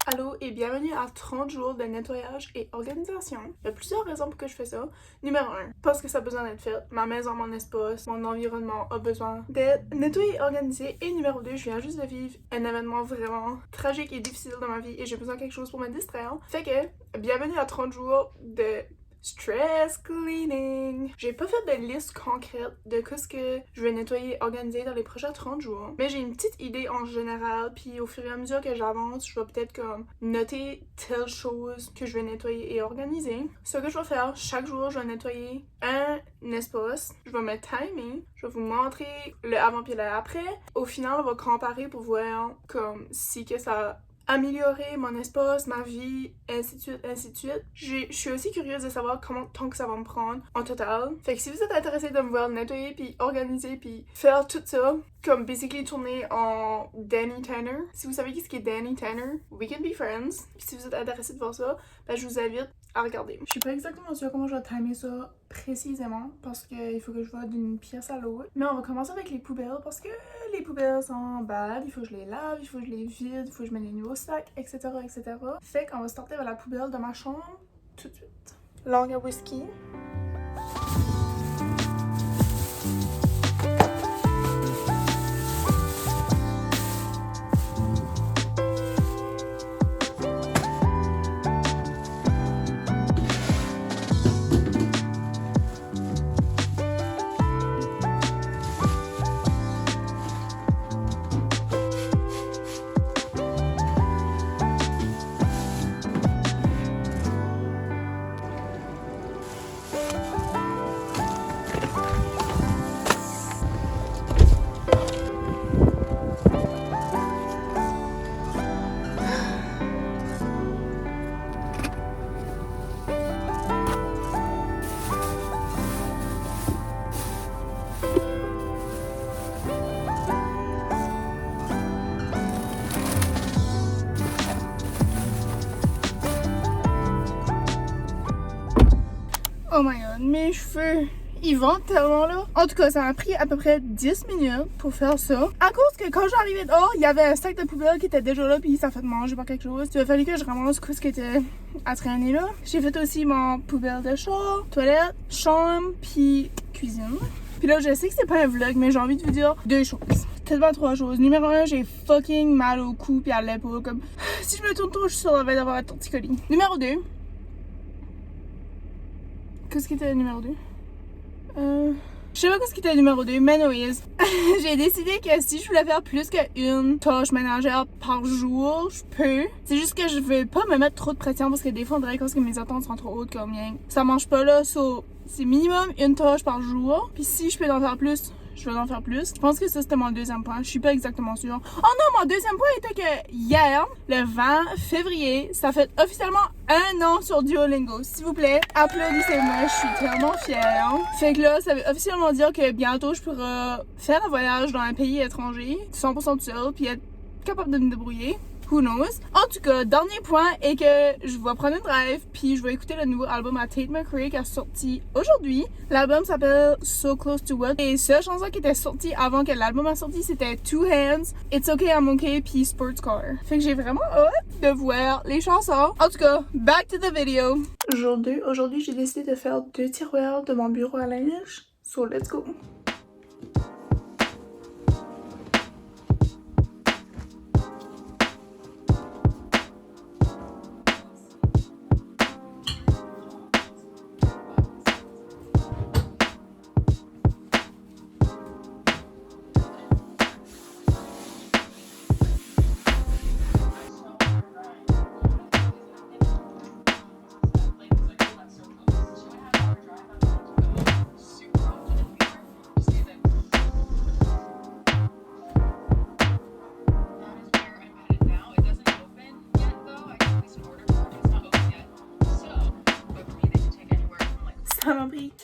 Allô et bienvenue à 30 jours de nettoyage et organisation. Il y a plusieurs raisons pour que je fais ça. Numéro 1, parce que ça a besoin d'être fait. Ma maison, mon espace, mon environnement a besoin d'être nettoyé et organisé. Et numéro 2, je viens juste de vivre un événement vraiment tragique et difficile dans ma vie et j'ai besoin de quelque chose pour me distraire. Fait que, bienvenue à 30 jours de stress cleaning. J'ai pas fait de liste concrète de ce que je vais nettoyer et organiser dans les prochains 30 jours, mais j'ai une petite idée en général, puis au fur et à mesure que j'avance, je vais peut-être comme noter telle chose que je vais nettoyer et organiser. Ce que je vais faire, chaque jour, je vais nettoyer un espace, je vais me timer, je vais vous montrer le avant puis le après. Au final, on va comparer pour voir comme si que ça améliorer mon espace, ma vie, ainsi de suite, ainsi de suite. Je suis aussi curieuse de savoir combien de temps que ça va me prendre en total. Fait que si vous êtes intéressé de me voir nettoyer, puis organiser, puis faire tout ça, comme basically tourner en Danny Tanner. Si vous savez qui est Danny Tanner, we can be friends. Puis si vous êtes intéressé de voir ça, ben je vous invite à regarder. Je suis pas exactement sûre comment je vais timer ça précisément parce qu'il faut que je vois d'une pièce à l'autre. Mais on va commencer avec les poubelles parce que les poubelles sont bad, il faut que je les lave, il faut que je les vide, il faut que je mette des nouveaux sacs, etc. etc. Fait qu'on va starter avec la poubelle de ma chambre tout de suite. Langue à whisky. Oh my god, mes cheveux, ils vont tellement là. En tout cas, ça m'a pris à peu près 10 minutes pour faire ça. À cause que quand j'arrivais dehors, il y avait un sac de poubelle qui était déjà là, puis ça fait manger par quelque chose. Il a fallu que je ramasse tout ce qui était à traîner là. J'ai fait aussi mon poubelle de char, toilette, chambre, puis cuisine. Puis là, je sais que c'est pas un vlog, mais j'ai envie de vous dire deux choses. Tellement trois choses. Numéro 1, j'ai fucking mal au cou puis à l'épaule. Comme si je me tourne trop, je suis sur la veille d'avoir un torticolis. Numéro 2. Qu'est-ce qui était le numéro 2? Je sais pas qu'est-ce qui était le numéro 2, mais anyways, j'ai décidé que si je voulais faire plus qu'une tâche ménagère par jour, je peux. C'est juste que je veux pas me mettre trop de pression parce que des fois on dirait que mes attentes sont trop hautes comme rien. Ça mange pas là, so c'est minimum une tâche par jour. Puis si je peux en faire plus, je vais en faire plus. Je pense que ça c'était mon deuxième point. Je suis pas exactement sûre. Oh non, mon deuxième point était que hier, le 20 février, ça fait officiellement 1 an sur Duolingo. S'il vous plaît, applaudissez-moi. Je suis tellement fière. Fait que là, ça veut officiellement dire que bientôt, je pourrai faire un voyage dans un pays étranger, 100% tout seul, puis être capable de me débrouiller. Who knows? En tout cas, dernier point est que je vais prendre une drive puis je vais écouter le nouveau album à Tate McRae qui est sorti aujourd'hui. L'album s'appelle So Close to What et cette chanson qui était sortie avant que l'album a sorti c'était Two Hands, It's Okay I'm Okay puis Sports Car. Fait que j'ai vraiment hâte de voir les chansons. En tout cas, back to the video. Aujourd'hui j'ai décidé de faire 2 tiroirs de mon bureau à linge. So let's go.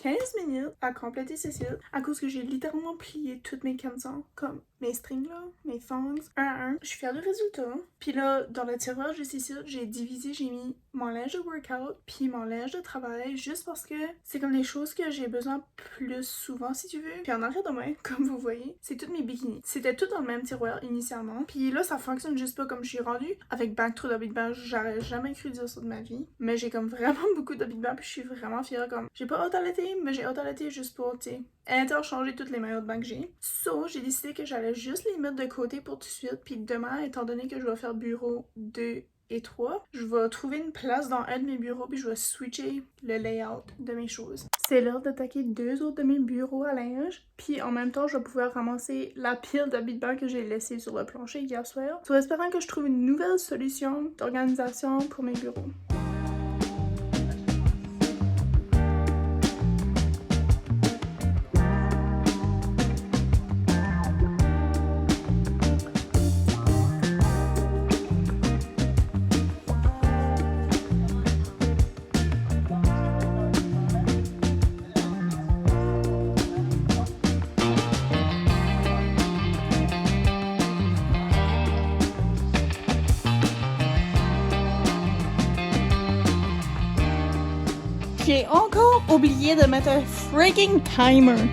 15 minutes à compléter ce site à cause que j'ai littéralement plié toutes mes camisons, comme mes strings là, mes thongs, un à un. Je suis fière du résultat. Puis là, dans le tiroir juste ici, j'ai divisé, j'ai mis mon linge de workout puis mon linge de travail juste parce que c'est comme les choses que j'ai besoin plus souvent si tu veux. Puis en arrière de moi, comme vous voyez, c'est toutes mes bikinis. C'était tout dans le même tiroir initialement. Puis là, ça fonctionne juste pas comme je suis rendue. Avec Back to d'habits de bain, j'aurais jamais cru dire ça de ma vie. Mais j'ai comme vraiment beaucoup d'habits de bain puis je suis vraiment fière comme... J'ai pas hâte à l'été, mais j'ai hâte à l'été juste pour, tu sais, interchanger toutes les maillots de bain que j'ai. So, j'ai décidé que j'allais juste les mettre de côté pour tout de suite. Puis demain, étant donné que je vais faire bureau 2 et 3, je vais trouver une place dans un de mes bureaux puis je vais switcher le layout de mes choses. C'est l'heure d'attaquer 2 autres de mes bureaux à linge. Puis en même temps, je vais pouvoir ramasser la pile d'habits de bain que j'ai laissé sur le plancher hier soir. So, espérant que je trouve une nouvelle solution d'organisation pour mes bureaux. J'ai encore oublié de mettre un freaking timer.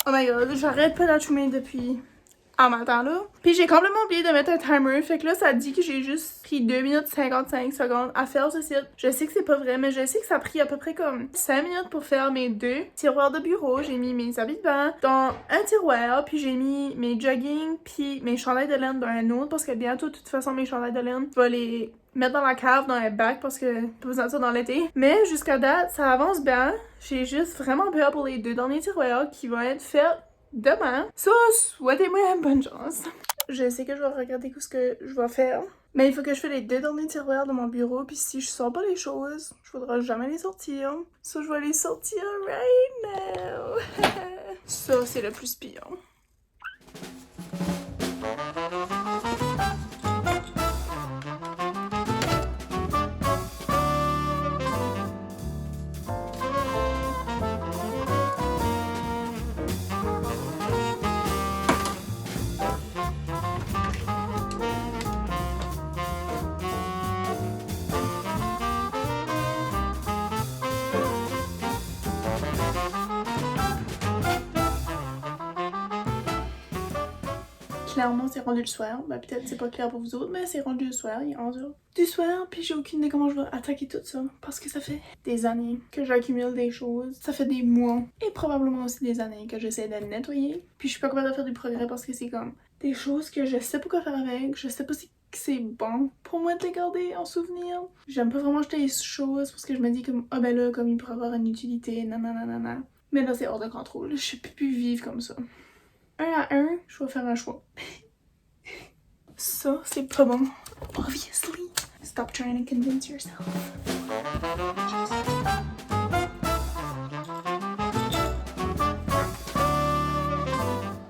Oh my god, j'arrête pas d'achoumer depuis un matin là. Puis j'ai complètement oublié de mettre un timer. Fait que là, ça dit que j'ai juste pris 2 minutes 55 secondes à faire ce site. Je sais que c'est pas vrai, mais je sais que ça a pris à peu près comme 5 minutes pour faire mes 2 tiroirs de bureau. J'ai mis mes habits de bain dans un tiroir, puis j'ai mis mes jogging, puis mes chandails de laine dans un autre, parce que bientôt, de toute façon, mes chandails de laine, je vais les mettre dans la cave, dans un bac, parce que pas besoin de ça dans l'été. Mais jusqu'à date, ça avance bien. J'ai juste vraiment peur pour les 2 derniers tiroirs qui vont être faits demain. So, souhaitez-moi bonne chance. Je sais que je vais regarder ce que je vais faire. Mais il faut que je fasse les 2 derniers tiroirs de mon bureau. Puis si je sors pas les choses, je voudrais jamais les sortir. So, je vais les sortir right now. Ça, c'est le plus pire. Clairement, c'est rendu le soir. Ben, peut-être c'est pas clair pour vous autres, mais c'est rendu le soir. Il est 11h du soir, puis j'ai aucune idée comment je vais attaquer tout ça. Parce que ça fait des années que j'accumule des choses. Ça fait des mois. Et probablement aussi des années que j'essaie de nettoyer. Puis je suis pas capable de faire du progrès parce que c'est comme des choses que je sais pas quoi faire avec. Je sais pas si c'est bon pour moi de les garder en souvenir. J'aime pas vraiment jeter les choses parce que je me dis comme, ah ben là, comme il pourrait avoir une utilité, nanana. Mais là, c'est hors de contrôle. Je peux plus vivre comme ça. Un à un, je vais faire un choix. Ça, c'est pas bon. Obviously. Stop trying to convince yourself.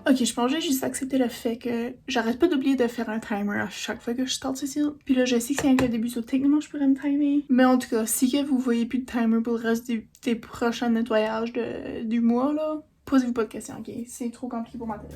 Ok, je pense que j'ai juste accepté le fait que j'arrête pas d'oublier de faire un timer à chaque fois que je starte ce site. Puis là, je sais que c'est un le début, so techniquement, je pourrais me timer. Mais en tout cas, si que vous voyez plus de timer pour le reste des prochains nettoyages du mois, là, posez-vous pas de questions, ok? C'est trop compliqué pour ma tête.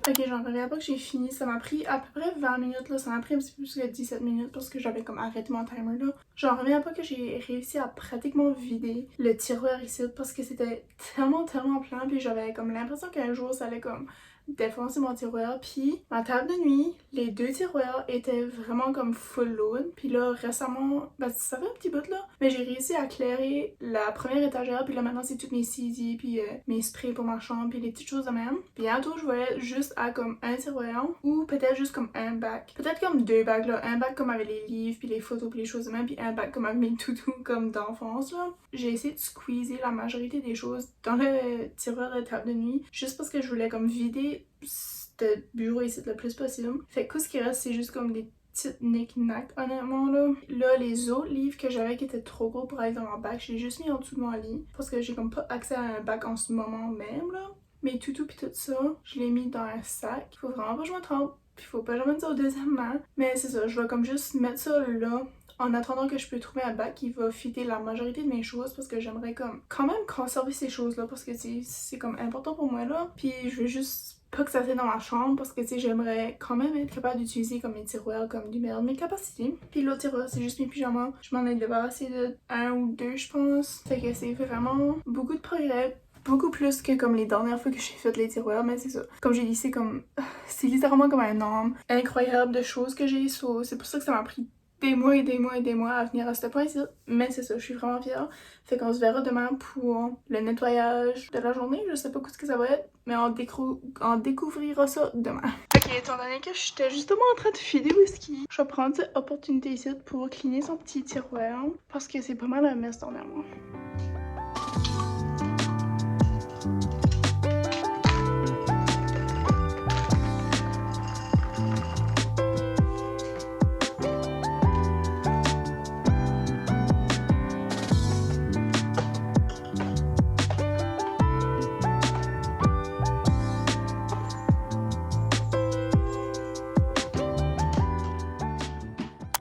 Ok, j'en reviens pas que j'ai fini. Ça m'a pris à peu près 20 minutes, là. Ça m'a pris un petit peu plus que 17 minutes parce que j'avais comme arrêté mon timer, là. J'en reviens pas que j'ai réussi à pratiquement vider le tiroir ici parce que c'était tellement plein. Puis j'avais comme l'impression qu'un jour, ça allait comme défoncer mon tiroir. Puis ma table de nuit, les 2 tiroirs étaient vraiment comme full load. Puis là, récemment, ben ça fait un petit bout là, mais j'ai réussi à clairer la première étagère. Puis là, maintenant, c'est toutes mes CD, puis mes sprays pour ma chambre, puis les petites choses de même. Puis bientôt, je voyais juste à comme un tiroir, ou peut-être juste comme un bac. Peut-être comme 2 bacs là. Un bac comme avec les livres, puis les photos, puis les choses de même, puis un bac comme avec mes toutous comme d'enfance là. J'ai essayé de squeezer la majorité des choses dans le tiroir de table de nuit, juste parce que je voulais comme vider ce bureau ici le plus possible. Fait que tout ce qui reste, c'est juste comme des petites knick-knack, honnêtement là. Là, les autres livres que j'avais qui étaient trop gros pour aller dans mon bac, j'ai juste mis en dessous de mon lit, parce que j'ai comme pas accès à un bac en ce moment même là. Mes toutous pis tout ça, je l'ai mis dans un sac. Faut vraiment pas que je me trompe, puis faut pas que je mette ça au deuxièmement. Mais c'est ça, je vais comme juste mettre ça là, en attendant que je peux trouver un bac qui va fitter la majorité de mes choses, parce que j'aimerais comme quand même conserver ces choses là, parce que c'est comme important pour moi là. Puis je veux juste pas que ça soit dans ma chambre, parce que tu sais, j'aimerais quand même être capable d'utiliser comme mes tiroirs comme du meilleur de mes capacités. Puis l'autre tiroir, c'est juste mes pyjamas. Je m'en ai débarrassé de 1 ou 2 je pense. Fait que c'est vraiment beaucoup de progrès. Beaucoup plus que comme les dernières fois que j'ai fait les tiroirs, mais c'est ça. Comme j'ai dit, c'est comme... c'est littéralement comme un nombre incroyable de choses que j'ai. C'est pour ça que ça m'a pris des mois et des mois et des mois à venir à ce point-ci. Mais c'est ça, je suis vraiment fière. Fait qu'on se verra demain pour le nettoyage de la journée. Je sais pas ce que ça va être, mais on découvrira ça demain. Ok, étant donné que j'étais justement en train de filer whisky, je vais prendre cette opportunité ici pour cleaner son petit tiroir, parce que c'est pas mal un mess dernièrement.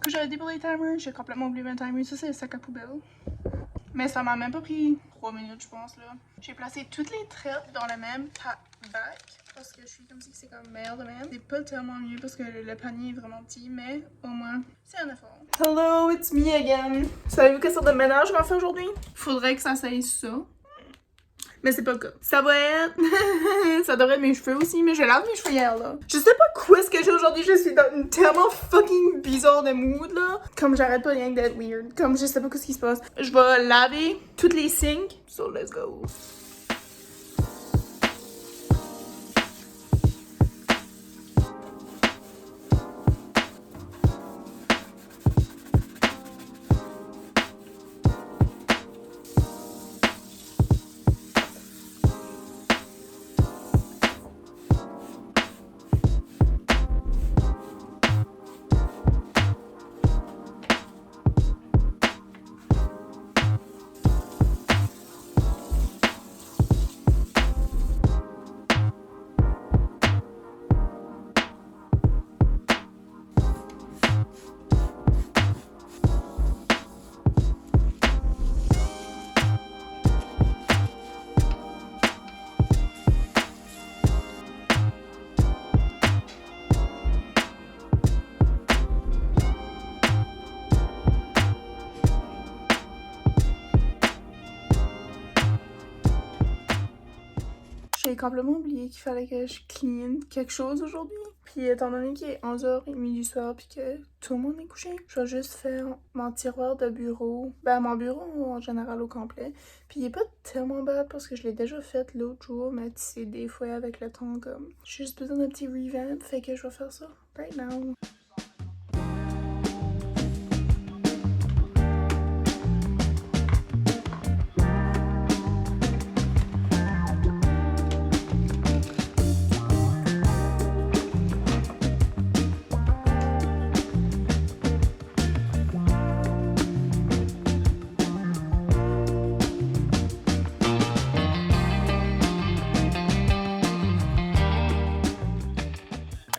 J'avais débordé le timer, j'ai complètement oublié le timer, ça c'est le sac à poubelle. Mais ça m'a même pas pris 3 minutes je pense là. J'ai placé toutes les traites dans le même bac, parce que je suis comme si c'est comme meilleur de même. C'est pas tellement mieux parce que le panier est vraiment petit, mais au moins c'est un effort. Hello, it's me again. Savez-vous quelle sorte de ménage on va faire aujourd'hui? Faudrait que ça saille ça. Mais c'est pas le cas. Ça va être... ça devrait être mes cheveux aussi, mais je lave mes cheveux hier, là. Je sais pas quoi est-ce que j'ai aujourd'hui, je suis dans une tellement fucking bizarre de mood, là. Comme j'arrête pas rien d'être weird. Comme je sais pas ce qui se passe. Je vais laver toutes les sinks. So, let's go. J'ai complètement oublié qu'il fallait que je clean quelque chose aujourd'hui. Puis étant donné qu'il est 11h30 du soir puis que tout le monde est couché, je vais juste faire mon tiroir de bureau. Ben mon bureau en général au complet. Puis il est pas tellement bad parce que je l'ai déjà fait l'autre jour, mais c'est des fois avec le temps comme... J'ai juste besoin d'un petit revamp, fait que je vais faire ça right now.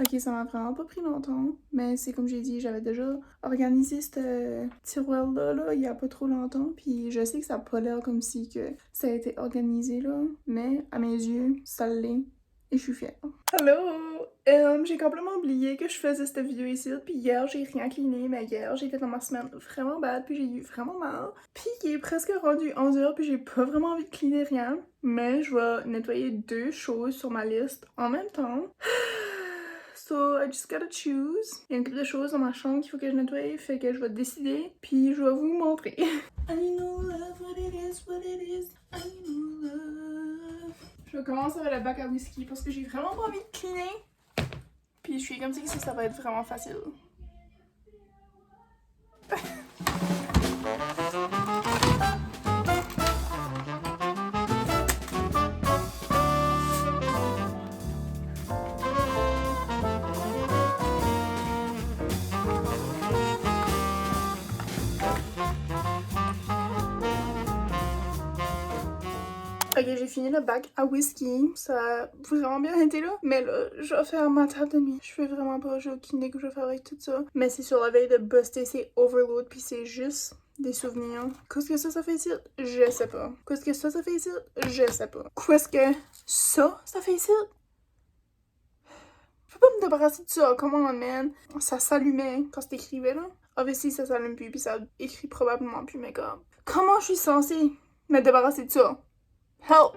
Ok, ça m'a vraiment pas pris longtemps, mais c'est comme j'ai dit, j'avais déjà organisé ce tiroir-là là, il y a pas trop longtemps, puis je sais que ça a pas l'air comme si que ça a été organisé là, mais à mes yeux, ça l'est. et je suis fière. Hello! J'ai complètement oublié que je faisais cette vidéo ici, puis hier j'ai rien cleané, mais hier j'étais dans ma semaine vraiment bad, puis j'ai eu vraiment mal. Puis il est presque rendu 11h, puis j'ai pas vraiment envie de cleaner rien, mais je vais nettoyer 2 choses sur ma liste en même temps. So, I just gotta choose. Il y a une couple de choses dans ma chambre qu'il faut que je nettoie, fait que je vais décider, puis je vais vous montrer. I know love, what it is, I know love. Je commence avec le bac à whisky parce que j'ai vraiment pas envie de cleaner. Puis je suis comme ça que ça va être vraiment facile. Ok, j'ai fini le bac à whisky. Ça a vraiment bien été là. Mais là, je vais faire ma table de nuit. Je fais vraiment pas, j'ai aucune idée que je vais faire avec tout ça. Mais c'est sur la veille de buster, c'est overload, puis c'est juste des souvenirs. Qu'est-ce que ça fait ici? Je sais pas. Qu'est-ce que ça fait ici? Je sais pas. Qu'est-ce que ça fait ici? Je peux pas me débarrasser de ça. Comment on man? Ça s'allumait quand t'écrivais là. Obviously, ça s'allume plus, puis ça écrit probablement plus, mais comme... Comment je suis censée me débarrasser de ça? Help!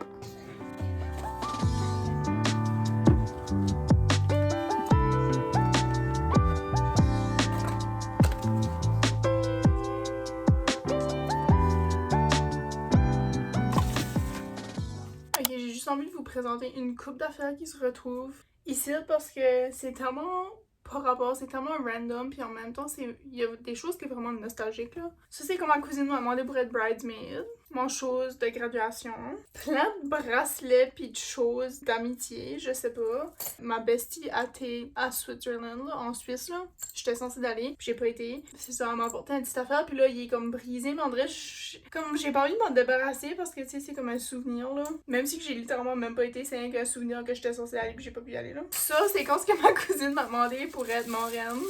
Ok, j'ai juste envie de vous présenter une coupe d'affaires qui se retrouvent ici parce que c'est tellement par rapport, c'est tellement random, puis en même temps, il y a des choses qui sont vraiment nostalgiques, là. Ça, c'est comme ma cousine m'a demandé pour être bridesmaid, mon chose de graduation, plein de bracelets puis de choses d'amitié, je sais pas. Ma bestie a été à Switzerland, là, en Suisse, là. J'étais censée d'aller, puis j'ai pas été. C'est ça, elle m'a apporté une petite affaire, puis là, il est comme brisé, mais en vrai, comme j'ai pas envie de m'en débarrasser parce que, tu sais, c'est comme un souvenir, là. Même si j'ai littéralement même pas été, c'est rien qu'un souvenir que j'étais censée aller, puis j'ai pas pu y aller, là. Ça, c'est quand ce que ma cousine m'a demandé pour être mon reine.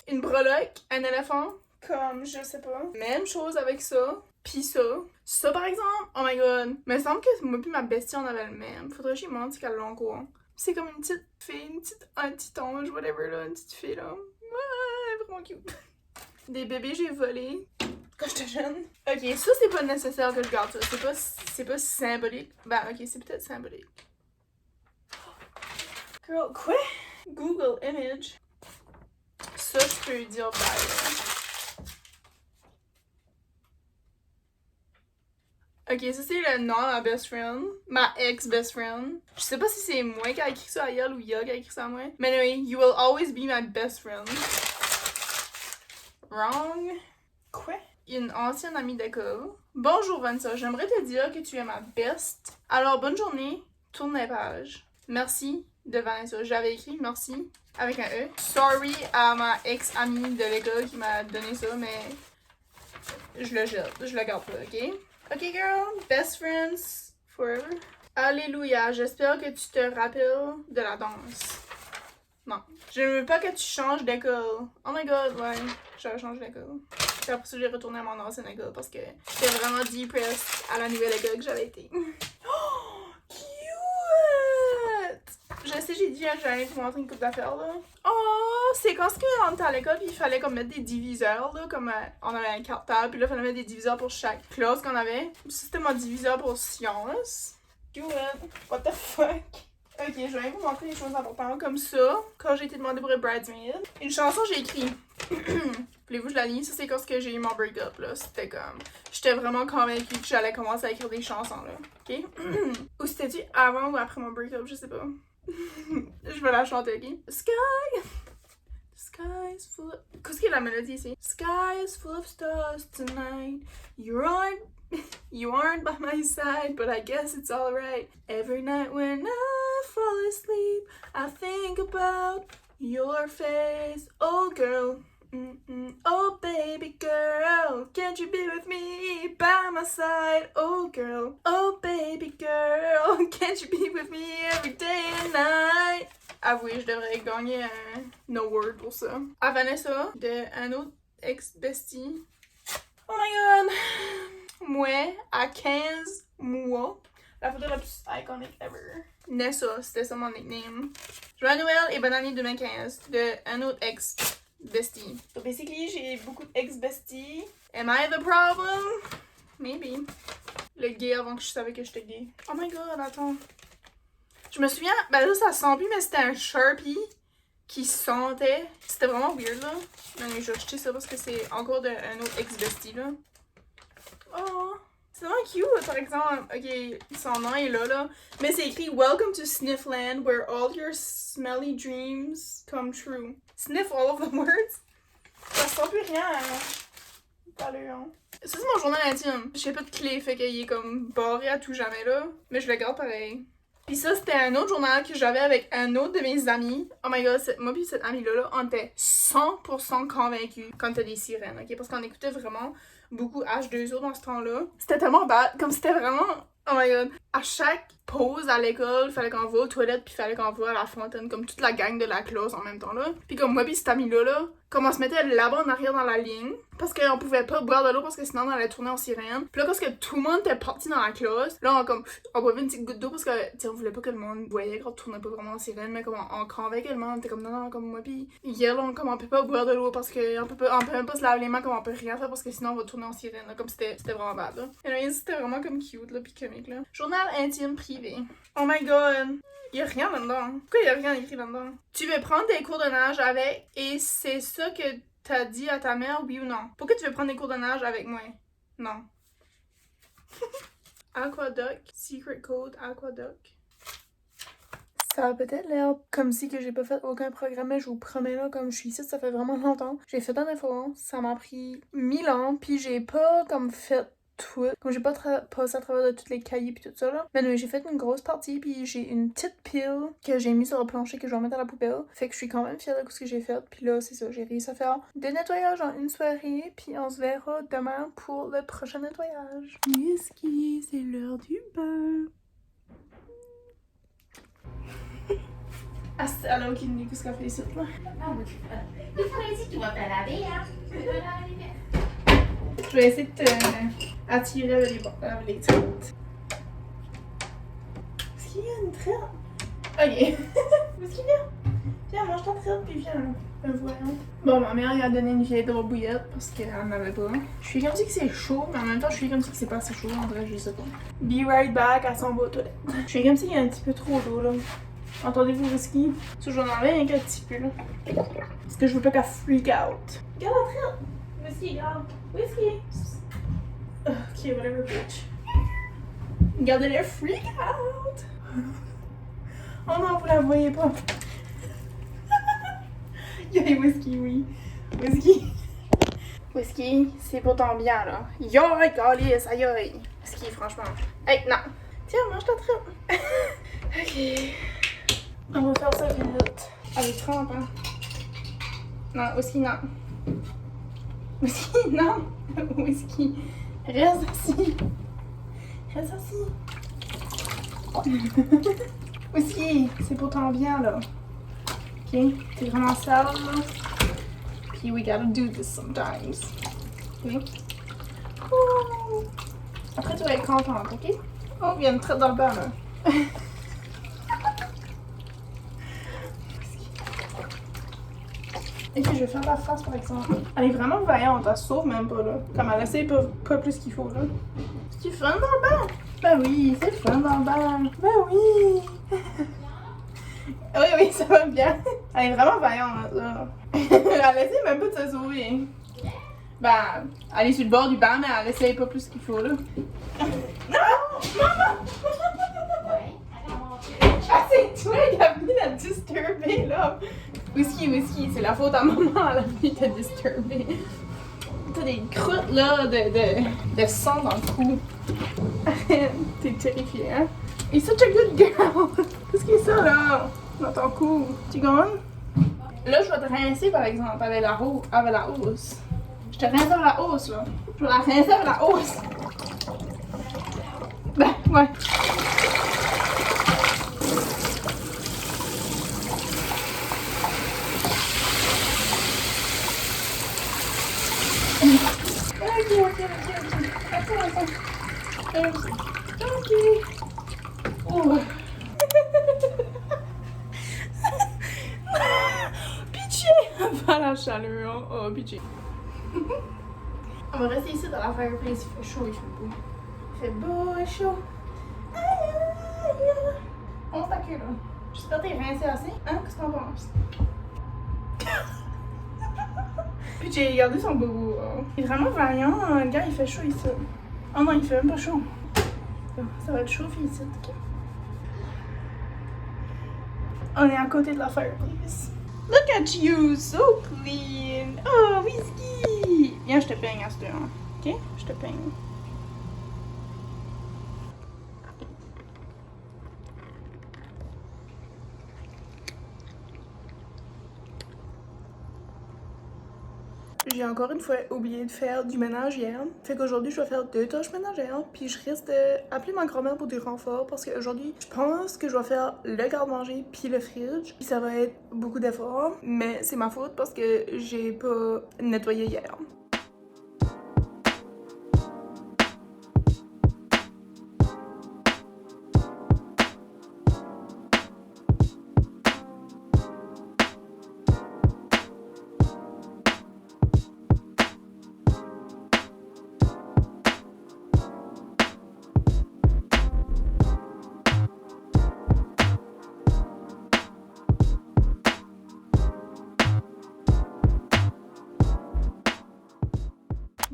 Une breloque, un éléphant, comme, je sais pas. Même chose avec ça. Pis ça. Ça, par exemple, oh my god. Mais il me semble que moi pis ma bestie, on avait le même. Faudrait que j'y montre qu'elle l'a encore. C'est comme une petite fille, un petit ange, whatever, là. Une petite fille, là. Ouais, vraiment cute. Des bébés, j'ai volé quand j'étais jeune. Ok, ça, c'est pas nécessaire que je garde ça. C'est pas symbolique. Ben, ok, c'est peut-être symbolique. Girl, quoi? Google Image. Ça, je peux dire bye. Ok, ça c'est le nom de ma best friend. Ma ex-best friend. Je sais pas si c'est moi qui a écrit ça à elle ou Ya qui a écrit ça à moi. Mais anyway, you will always be my best friend. Wrong. Quoi? Une ancienne amie d'école. Bonjour Vanessa, j'aimerais te dire que tu es ma best. Alors bonne journée, tourne les pages. Merci de Vanessa. J'avais écrit merci avec un E. Sorry à ma ex-amie de l'école qui m'a donné ça, mais je le jette. Je le garde pas, ok? Ok, girl, best friends forever. Alléluia, j'espère que tu te rappelles de la danse. Non, je ne veux pas que tu changes d'école. Oh my god, ouais, j'ai changé d'école. Puis après ça, j'ai retourné à mon ancienne école parce que j'étais vraiment depressed à la nouvelle école que j'avais été. Oh, cute! Je sais, j'ai dit à j'allais vous montrer une coupe d'affaires, là. Oh, c'est quand on était à l'école, puis il fallait comme mettre des diviseurs, là, comme on avait un cartable, puis là, il fallait mettre des diviseurs pour chaque classe qu'on avait. Ça, c'était mon diviseur pour sciences. Cute! What the fuck? Ok, je vais vous montrer des choses importantes comme ça, quand j'ai été demandée pour être bridesmaid. Une chanson, j'ai écrit. Voulez-vous que je la lis? Ça, c'est quand j'ai eu mon break-up, là. C'était comme... J'étais vraiment convaincue que j'allais commencer à écrire des chansons, là. Ok? Ou c'était-tu avant ou après mon break-up? Je sais pas. Je vais la chanter, ok? Sky! Sky is full of... Qu'est-ce que la mélodie ici? Sky is full of stars tonight. You aren't by my side, but I guess it's alright. Every night when I fall asleep, I think about your face. Oh girl, oh baby girl, can't you be with me by my side? Oh girl, oh baby girl, can't you be with me every day and night? Avouez, je devrais gagner un award pour ça. À Vanessa, de un autre ex-bestie. Oh my god! Moi, à 15 mois, La photo la plus iconique ever. Nessa, c'était ça mon nickname. Joyeux Noël et bonne année 2015 de un autre ex-bestie. So basically, j'ai beaucoup d'ex-besties. Am I the problem? Maybe. Le gay avant que je savais que j'étais gay. Oh my god, attends. Je me souviens, ben là ça sent plus, mais c'était un Sharpie qui sentait. C'était vraiment weird là. Mais j'ai acheté ça parce que c'est encore un autre ex-bestie là. Oh, c'est vraiment cute par exemple. Ok, son nom est là. Mais c'est écrit Welcome to Sniffland where all your smelly dreams come true. Sniff all of the words. Ça sent plus rien. Ça c'est mon journal intime. J'ai pas de clé, fait qu'il est comme barré à tout jamais là. Mais je le garde pareil. Pis ça, c'était un autre journal que j'avais avec un autre de mes amis. Oh my god, moi pis cette amie-là, on était 100% convaincus quand t'as des sirènes, ok? Parce qu'on écoutait vraiment beaucoup H2O dans ce temps-là. C'était tellement bad, comme c'était vraiment... Oh my god. À chaque pause à l'école, fallait qu'on va aux toilettes puis fallait qu'on va à la fontaine, comme toute la gang de la classe en même temps là. Puis comme moi pis cette amie-là, comme on se mettait là-bas en arrière dans la ligne, parce qu'on pouvait pas boire de l'eau parce que sinon on allait tourner en sirène. Puis là, quand tout le monde était parti dans la classe, là on boivait une petite goutte d'eau parce que on voulait pas que le monde voyait qu'on tournait pas vraiment en sirène, mais comme on convaincait le monde, on était comme non, comme moi pis hier comme on peut pas boire de l'eau parce que on peut même pas se laver les mains, comme on peut rien faire parce que sinon on va tourner en sirène là, comme c'était vraiment bad là. Et c'était vraiment comme cute là pis comique là. Journal intime privé. Oh my god. Y'a rien là-dedans. Pourquoi y'a rien écrit là-dedans? Tu veux prendre des cours de nage avec et c'est ça que t'as dit à ta mère, oui ou non? Pourquoi tu veux prendre des cours de nage avec moi? Non. Aquadoc. Secret code Aquadoc. Ça a peut-être l'air comme si que j'ai pas fait aucun programme, mais je vous promets là, comme je suis ici, ça fait vraiment longtemps. J'ai fait un effort, ça m'a pris 1000 ans, puis j'ai pas comme fait tout. Comme j'ai pas passé à travers de tous les cahiers pis tout ça là. Mais non, j'ai fait une grosse partie puis j'ai une petite pile que j'ai mis sur le plancher que je vais mettre à la poubelle. Fait que je suis quand même fière de ce que j'ai fait. Puis là, c'est ça, j'ai réussi à faire des nettoyages en une soirée. Puis on se verra demain pour le prochain nettoyage. Whisky, c'est l'heure du bain. Ah, elle a aucune idée de ce qu'elle fait ici là. Il faudrait dire que tu vas te laver, hein? Je vais essayer de te attirer avec les traites. Est-ce qu'il y a une traite? Ok. Où est-ce qu'il vient? Viens, mange ta traite puis viens. Voyons. Bon, ma mère elle a donné une vieille drôle bouillette parce qu'elle n'en avait pas. Je suis comme si que c'est chaud, mais en même temps, je suis comme si que c'est pas assez chaud. En vrai, je sais pas. Be right back, elle s'en va aux toilettes. Je suis comme s'il y a un petit peu trop d'eau là. Entendez-vous le whisky? Ça, je vais en enlever un petit peu là. Parce que je veux pas qu'elle freak out. Regarde la traite! Whisky, regarde. Whisky! Ok, whatever, bitch. Regardez-le freak out! Oh non, vous la voyez pas. Yay, whisky, oui. Whisky. Whisky, c'est pour ton bien, là. Yoï, calice, aïe aïe. Whisky, franchement. Hey, non. Tiens, mange ta traite. Ok. On va faire ça vite. Avec trempe, hein. Non, whisky, non. Whisky, non. Whisky. Reste assis. Reste assis. Whisky, c'est pour ton bien, là. Ok? T'es vraiment sale, là. Puis we gotta do this sometimes. Ok? Ouh. Après, tu vas être contente, ok? Oh, il y a une traite dans le bain, là. Ok, je vais faire la face par exemple. Elle est vraiment vaillante, elle sauve même pas là. Comme elle essaie pas plus qu'il faut là. C'est fun dans le bain? Ben oui, c'est fun dans le bain. Ben oui. Oui, ça va bien. Elle est vraiment vaillante là. Elle essaie même pas de se sauver. Ben, elle est sur le bord du bain, mais elle essaie pas plus qu'il faut là. Non! Maman! Ah, c'est toi qui as venu la disturber là. Whisky, c'est la faute à maman, elle a venu te disturber. T'as des croûtes là de sang dans le cou. T'es terrifiée, hein? You're such a good girl! Qu'est-ce qui est ça là? Dans ton cou. Tu gagnes? Là, je vais te rincer par exemple avec la hausse. Je te rince avec la hausse là. Je vais la rincer avec la hausse. Ben, ouais. Ok. Attends. Ok. Oh. Pitié! Pas la chaleur. Oh, pitié. On va rester ici dans la fireplace. Il fait chaud, il fait beau. Il fait beau et chaud. Aïe, aïe. On se queue là. J'espère que t'es rincé assez. Hein? Qu'est-ce que t'en penses? Puis j'ai gardé son bobo. Il est vraiment vaillant. Le gars, il fait chaud ici. Oh non, il fait même pas chaud. Ça va être chaud ici. On est à côté de la fireplace. Look at you, so clean. Oh, Whisky. Viens, je te peigne à ce temps. Ok? Je te peigne. J'ai encore une fois oublié de faire du ménage hier. Fait qu'aujourd'hui, je vais faire 2 tâches ménagères. Puis je risque d'appeler ma grand-mère pour du renfort parce qu'aujourd'hui, je pense que je vais faire le garde-manger puis le fridge. Puis ça va être beaucoup d'efforts. Mais c'est ma faute parce que j'ai pas nettoyé hier.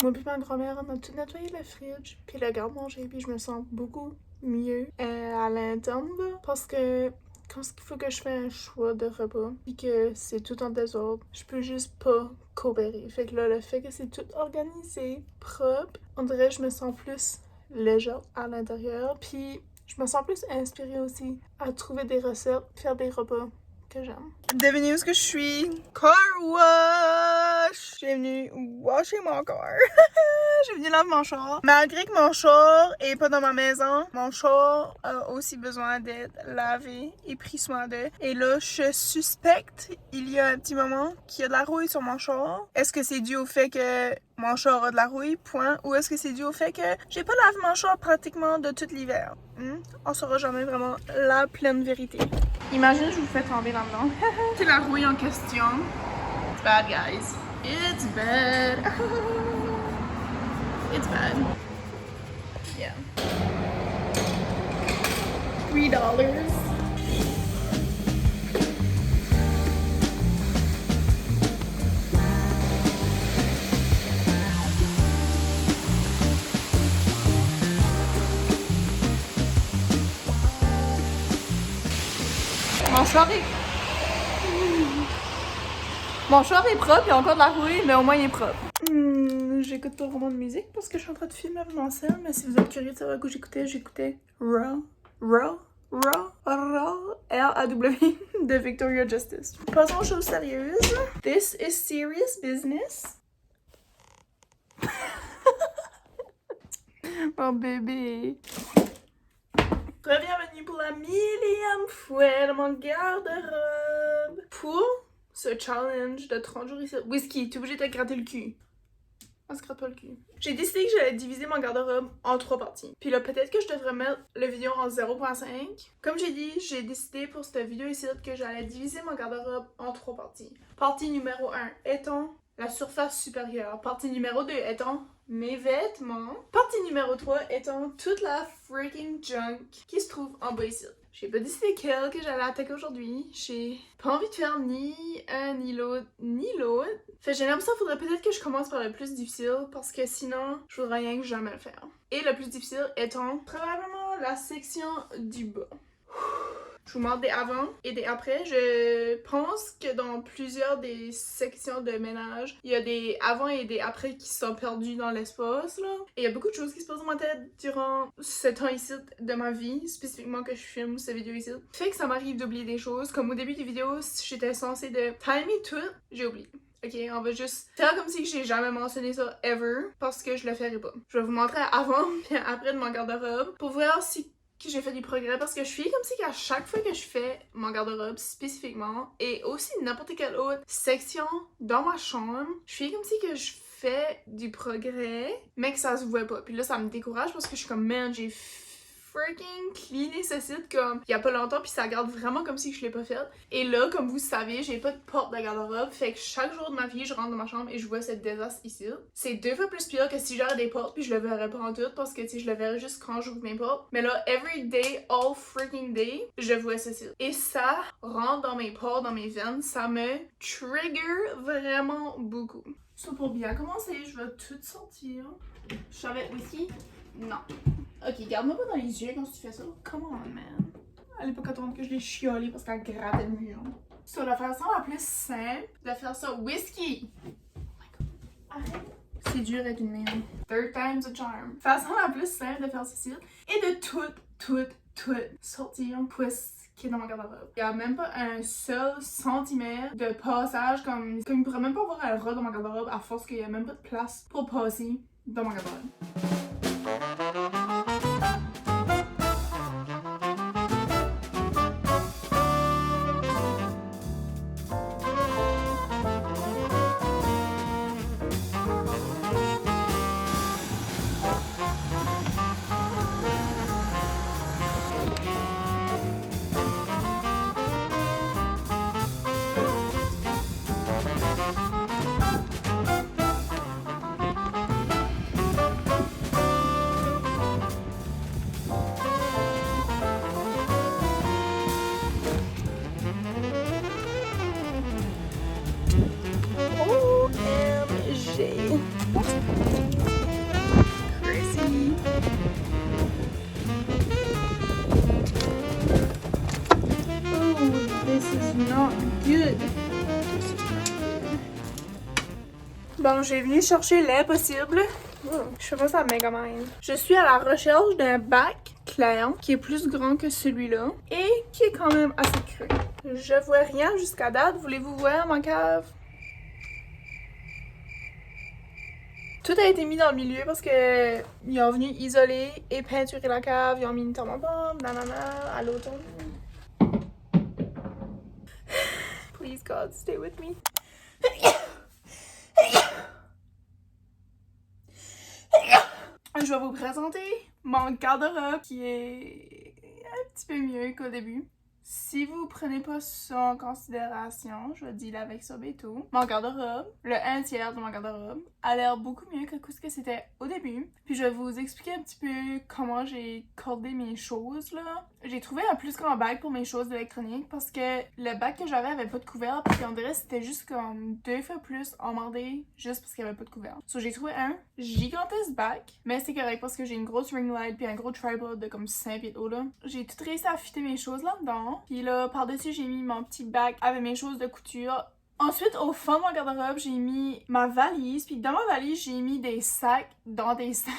Moi puis ma grand-mère, on a tout nettoyé le fridge, puis le garde-manger, puis je me sens beaucoup mieux à l'interne, là, parce que quand il faut que je fais un choix de repas, puis que c'est tout en désordre, je peux juste pas coopérer. Fait que là, le fait que c'est tout organisé, propre, on dirait que je me sens plus légère à l'intérieur, puis je me sens plus inspirée aussi à trouver des recettes, faire des repas que j'aime. Devinez où est-ce que je suis? Car wash! J'ai venu washer mon car. J'ai venu laver mon char. Malgré que mon char est pas dans ma maison, mon char a aussi besoin d'être lavé et pris soin de. Et là, je suspecte, il y a un petit moment, qu'il y a de la rouille sur mon char. Est-ce que c'est dû au fait que mon char a de la rouille, point, ou est-ce que c'est dû au fait que j'ai pas lavé mon char pratiquement de tout l'hiver? On saura jamais vraiment la pleine vérité. Imagine, je vous fais tomber là-dedans. C'est la rouille en question. It's bad, guys. It's bad. It's bad. Yeah. $3. Mon char est propre, il y a encore de la rouille, mais au moins il est propre. J'écoute pas vraiment de musique parce que je suis en train de filmer avec mon cell, mais si vous êtes curieux de savoir quoi j'écoutais Raw, R-A-W de Victoria Justice. Passons aux choses sérieuses. This is serious business. Mon bébé. Bienvenue pour la 1000e fois de mon garde-robe. Pour ce challenge de 30 jours ici. Whisky, t'es obligé de te gratter le cul. On se gratte pas le cul. J'ai décidé que j'allais diviser mon garde-robe en 3 parties. Puis là, peut-être que je devrais mettre la vidéo en 0.5. Comme j'ai dit, j'ai décidé pour cette vidéo ici que j'allais diviser mon garde-robe en 3 parties. Partie numéro 1 étant la surface supérieure. Partie numéro 2 étant mes vêtements. Partie numéro 3 étant toute la freaking junk qui se trouve en bas ici. J'ai pas décidé quelle que j'allais attaquer aujourd'hui. J'ai pas envie de faire ni un, ni l'autre, ni l'autre. Fait j'ai l'impression qu'il faudrait peut-être que je commence par le plus difficile parce que sinon, je voudrais rien que jamais le faire. Et le plus difficile étant probablement la section du bas. Je vous montre des avant et des après. Je pense que dans plusieurs des sections de ménage, il y a des avant et des après qui sont perdus dans l'espace, là. Et il y a beaucoup de choses qui se passent dans ma tête durant ce temps ici de ma vie, spécifiquement que je filme cette vidéo ici. Fait que ça m'arrive d'oublier des choses. Comme au début des vidéos, j'étais censée de timer tout, j'ai oublié. Ok, on va juste faire comme si j'ai jamais mentionné ça ever, parce que je le ferai pas. Je vais vous montrer avant et après de mon garde-robe pour voir si que j'ai fait du progrès parce que je suis comme si qu'à chaque fois que je fais mon garde-robe spécifiquement et aussi n'importe quelle autre section dans ma chambre, je suis comme si que je fais du progrès mais que ça se voit pas. Puis là ça me décourage parce que je suis comme man, j'ai freaking cleané ce site comme il y a pas longtemps, puis ça garde vraiment comme si je l'ai pas fait. Et là, comme vous savez, j'ai pas de porte de garde-robe, fait que chaque jour de ma vie, je rentre dans ma chambre et je vois cette désastre ici. C'est 2 fois plus pire que si j'avais des portes, puis je le verrais pas en tout, parce que tu sais, je le verrais juste quand j'ouvre mes portes. Mais là, every day, all freaking day, je vois ce site. Et ça rentre dans mes pores, dans mes veines, ça me trigger vraiment beaucoup. So, pour bien commencer, je vais tout sortir. Charlotte whisky? Non. Ok, garde-moi pas dans les yeux quand tu fais ça. Come on, man. Elle est pas contente que je l'ai chiolé parce qu'elle grattait le mur. So, la façon la plus simple de faire ça, whisky! Oh my god. Arrête. C'est dur avec une merde. Third time's a charm. Façon la plus simple de faire ceci est de tout sortir qui est dans mon garde-robe. Il y a même pas un seul centimètre de passage comme il pourrait même pas avoir un rat dans mon garde-robe à force qu'il y a même pas de place pour passer dans mon garde-robe. Crazy. Oh, this is not good. Bon, j'ai venu chercher l'impossible. Je fais pas ça à Megamind. Je suis à la recherche d'un bac clair qui est plus grand que celui-là et qui est quand même assez creux. Je vois rien jusqu'à date. Voulez-vous voir ma cave? Tout a été mis dans le milieu parce que ils ont venu isoler et peinturer la cave. Ils ont mis une thermopompe, nanana, à l'automne. Please God, stay with me. Je vais vous présenter mon garde-robe qui est un petit peu mieux qu'au début. Si vous prenez pas ça en considération, je vais dire avec ça bientôt. Mon garde-robe, le 1/3 de mon garde-robe, a l'air beaucoup mieux que ce que c'était au début. Puis je vais vous expliquer un petit peu comment j'ai cordé mes choses là. J'ai trouvé un plus grand bac pour mes choses d'électronique parce que le bac que j'avais avait pas de couvert, puis on dirait que c'était juste comme 2 fois plus emmerdé juste parce qu'il y avait pas de couvert. So j'ai trouvé un gigantesque bac, mais c'est correct parce que j'ai une grosse ring light puis un gros tripod de comme 5 pieds de haut là. J'ai tout réussi à fitter mes choses là-dedans. Puis là, par-dessus, j'ai mis mon petit bac avec mes choses de couture. Ensuite, au fond de mon garde-robe, j'ai mis ma valise. Puis dans ma valise, j'ai mis des sacs dans des sacs.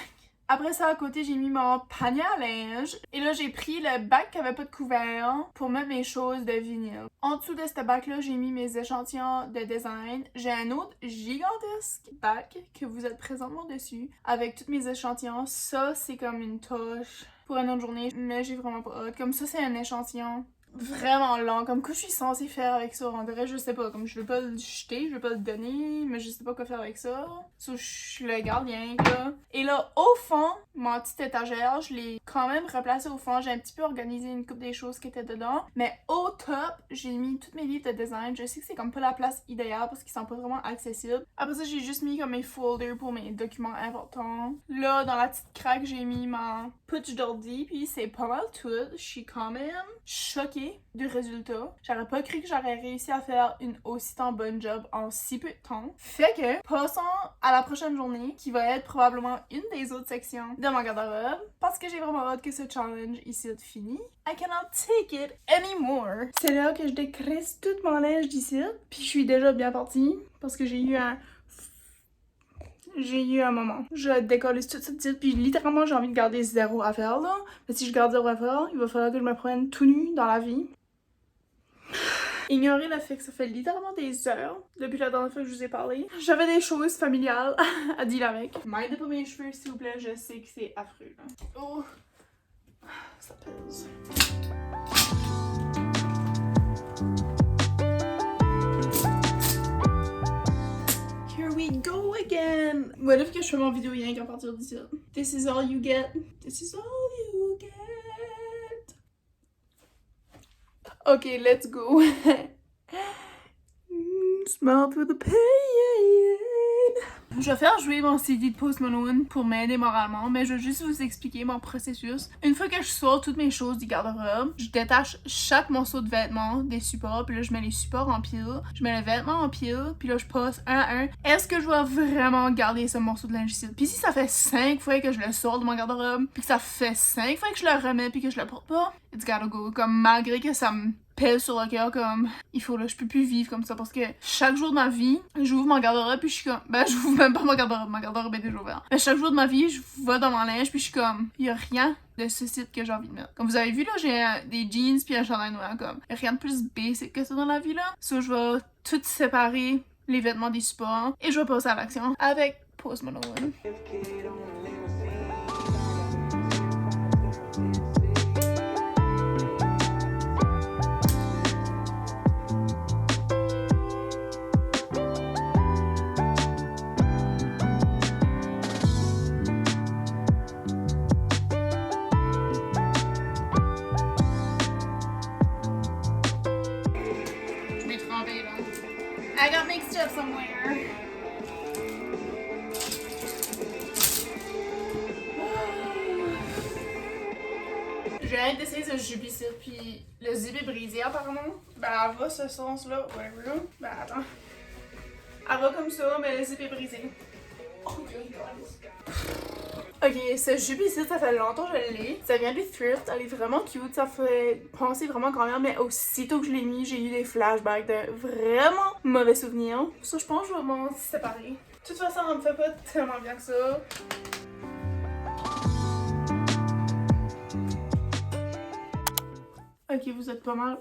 Après ça, à côté, j'ai mis mon panier à linge. Et là, j'ai pris le bac qui avait pas de couvert pour mettre mes choses de vinyle. En dessous de ce bac-là, j'ai mis mes échantillons de design. J'ai un autre gigantesque bac que vous êtes présentement dessus avec tous mes échantillons. Ça, c'est comme une touche pour une autre journée, mais j'ai vraiment pas hâte. Comme ça, c'est un échantillon vraiment long, comme que je suis censée faire avec ça, on dirait, je sais pas, comme je veux pas le jeter, je veux pas le donner, mais je sais pas quoi faire avec ça. So, je le garde bien, là. Et là, au fond, mon petite étagère, je l'ai quand même replacée au fond, j'ai un petit peu organisé une couple des choses qui étaient dedans, mais au top, j'ai mis tous mes livres de design. Je sais que c'est comme pas la place idéale parce qu'ils sont pas vraiment accessibles. Après ça, j'ai juste mis comme mes folders pour mes documents importants. Là, dans la petite craque, j'ai mis ma putsch d'ordi, puis c'est pas mal tout. Je suis quand même choquée du résultat. J'aurais pas cru que j'aurais réussi à faire une aussi tant bonne job en si peu de temps. Fait que, passons à la prochaine journée, qui va être probablement une des autres sections de mon garde-robe, parce que j'ai vraiment hâte que ce challenge ici est fini. I cannot take it anymore. C'est là que je décrisse toute mon linge d'ici, puis je suis déjà bien partie, parce que j'ai eu un moment. Je décolle toute cette titre, puis littéralement j'ai envie de garder zéro affaire là. Mais si je garde zéro affaire, il va falloir que je me prenne tout nu dans la vie. Ignorez le fait que ça fait littéralement des heures depuis la dernière fois que je vous ai parlé. J'avais des choses familiales à deal avec. M'aidez pas mes cheveux s'il vous plaît, je sais que c'est affreux là. Oh, ça pèse. Here we go again! What if que je fais mon vidéo rien qu'à partir d'ici? This is all you get. This is all you forget. Ok, let's go. Smile through the pain. Je vais faire jouer mon CD de Post Malone pour m'aider moralement, mais je vais juste vous expliquer mon processus. Une fois que je sors toutes mes choses du garde-robe, je détache chaque morceau de vêtement des supports, puis là je mets les supports en pile, je mets le vêtement en pile, puis là je passe un à un. Est-ce que je dois vraiment garder ce morceau de linge ici? Puis si ça fait 5 fois que je le sors de mon garde-robe, puis que ça fait 5 fois que je le remets puis que je le porte pas, it's gotta go. Comme malgré que ça me pèse sur le cœur, comme il faut là, je peux plus vivre comme ça parce que chaque jour de ma vie, j'ouvre mon garde-robe puis je suis comme, ben j'ouvre même pas mon garde-robe est déjà ouvert. Mais chaque jour de ma vie, je vais dans mon linge puis je suis comme, y a rien de ce site que j'ai envie de mettre. Comme vous avez vu là, j'ai des jeans puis un chandail noir, comme y a rien de plus basic que ça dans la vie là. So je vais tout séparer les vêtements des supports et je vais passer à l'action avec Post Malone. I got mixed up somewhere. J'ai hâte d'essayer ce jupe ici, puis le zip est brisé apparemment. Ben elle va ce sens-là, whatever. Ben attends. Elle va comme ça, mais le zip est brisé. Oh my god. Ok, ce jupe ici, ça fait longtemps que je l'ai. Ça vient du thrift, elle est vraiment cute, ça fait penser vraiment grand-mère, mais aussitôt que je l'ai mis, j'ai eu des flashbacks de vraiment mauvais souvenirs. Ça, je pense que je vais m'en séparer. De toute façon, elle me fait pas tellement bien que ça. Ok, vous êtes pas mal...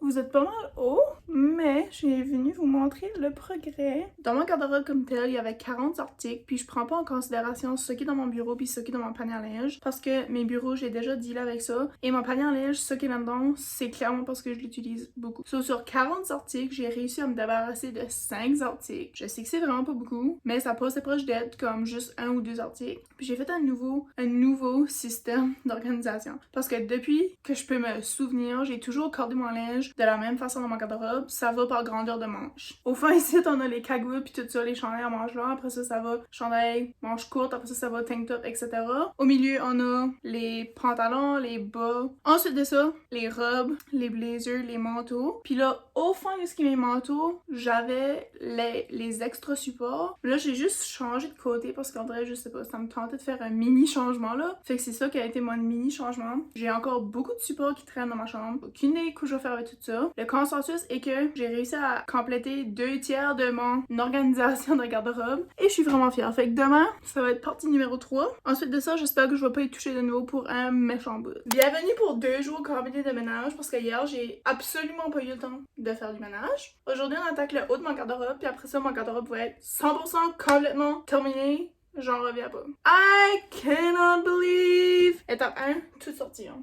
vous êtes pas mal haut, mais j'ai venu vous montrer le progrès. Dans mon garde-robe comme tel, il y avait 40 articles, puis je prends pas en considération ce qui est dans mon bureau puis ce qui est dans mon panier à linge, parce que mes bureaux, j'ai déjà dealé avec ça, et mon panier à linge, ce qui est là-dedans, c'est clairement parce que je l'utilise beaucoup. So, sur 40 articles, j'ai réussi à me débarrasser de 5 articles. Je sais que c'est vraiment pas beaucoup, mais ça passait proche d'être comme juste 1 ou 2 articles. Puis j'ai fait un nouveau système d'organisation, parce que depuis que je peux me souvenir, j'ai toujours cordé mon linge de la même façon dans mon garde-robe, ça va par grandeur de manche. Au fond ici, on a les cagoules puis tout ça, les chandails à manches longues, après ça va chandail, manches courtes, après ça va tank top, etc. Au milieu, on a les pantalons, les bas. Ensuite de ça, les robes, les blazers, les manteaux. Puis là, au fond de ce qui est mes manteaux, j'avais les extra supports. Là, j'ai juste changé de côté parce qu'en vrai, je sais pas, ça me tentait de faire un mini changement là. Fait que c'est ça qui a été mon mini changement. J'ai encore beaucoup de supports qui traînent dans ma chambre. Aucune idée que je vais faire avec tout ça. Le consensus est que j'ai réussi à compléter 2/3 de mon organisation de garde-robe et je suis vraiment fière. Fait que demain, ça va être partie numéro 3. Ensuite de ça, j'espère que je vais pas y toucher de nouveau pour un méchant bout. Bienvenue pour 2 jours combinés de ménage parce que hier, j'ai absolument pas eu le temps de faire du ménage. Aujourd'hui, on attaque le haut de mon garde-robe puis après ça, mon garde-robe va être 100% complètement terminé. J'en reviens pas. I cannot believe! Étape 1, tout sortir.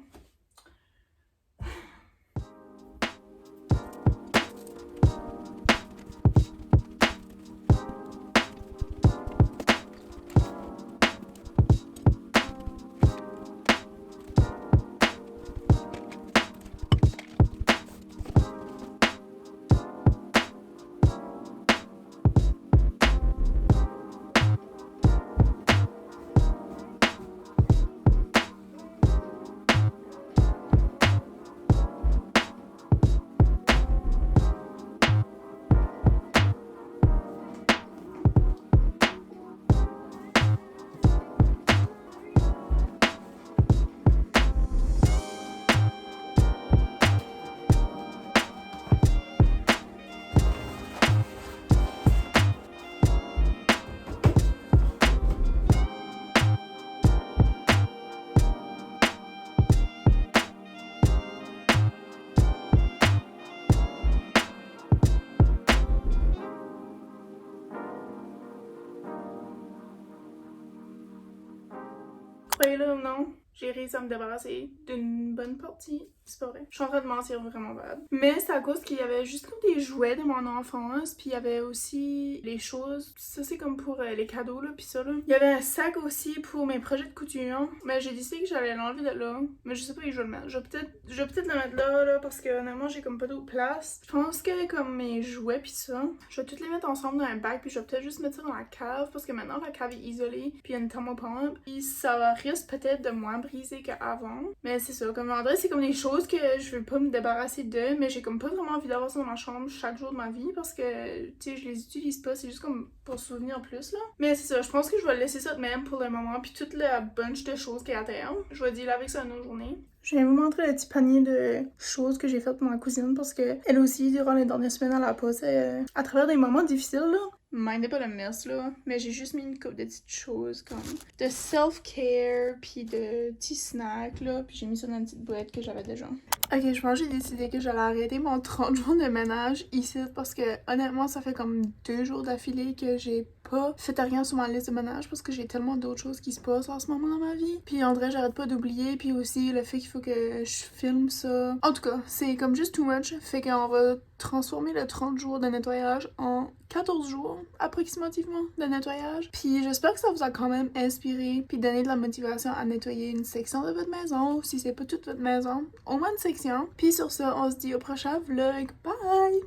Croyez-le ou non, j'ai réussi à me débarrasser d'une bonne partie C'est pas vrai. Je suis en train de mentir vraiment bad. Mais c'est à cause qu'il y avait juste comme des jouets de mon enfance, puis il y avait aussi les choses. Ça, c'est comme pour les cadeaux, là, puis ça, là. Il y avait un sac aussi pour mes projets de couture. Mais j'ai décidé que j'allais l'enlever de là. Mais je sais pas où je vais le mettre. Je vais peut-être le mettre là, parce que honnêtement, j'ai comme pas d'autre place. Je pense que comme mes jouets, puis ça, je vais toutes les mettre ensemble dans un bac, puis je vais peut-être juste mettre ça dans la cave, parce que maintenant, la cave est isolée, puis il y a une thermopompe, puis ça risque peut-être de moins briser qu'avant. Mais c'est ça, comme en vrai, c'est comme des choses que je veux pas me débarrasser de, mais j'ai comme pas vraiment envie d'avoir ça dans ma chambre chaque jour de ma vie parce que, tu sais, je les utilise pas, c'est juste comme pour se souvenir plus, là. Mais c'est ça, je pense que je vais laisser ça de même pour le moment, puis toute la bunch de choses qu'il y a à terre. Je vais dealer avec ça une autre journée. Je viens vous montrer le petit panier de choses que j'ai faites pour ma cousine parce que elle aussi, durant les dernières semaines, elle a passé à travers des moments difficiles, là. Mindez pas le mess, là, mais j'ai juste mis une couple de petites choses comme de self-care, puis de petits snacks, là, puis j'ai mis ça dans une petite boîte que j'avais déjà. Ok, je pense que j'ai décidé que j'allais arrêter mon 30 jours de ménage ici parce que honnêtement, ça fait comme 2 jours d'affilée que j'ai pas fait rien sur ma liste de ménage parce que j'ai tellement d'autres choses qui se passent en ce moment dans ma vie. Puis en vrai, j'arrête pas d'oublier, puis aussi le fait qu'il faut que je filme ça. En tout cas, c'est comme juste too much, fait qu'on va transformer le 30 jours de nettoyage en 14 jours approximativement de nettoyage. Puis j'espère que ça vous a quand même inspiré puis donné de la motivation à nettoyer une section de votre maison ou si c'est pas toute votre maison, au moins une section. Puis sur ça, on se dit au prochain vlog. Bye!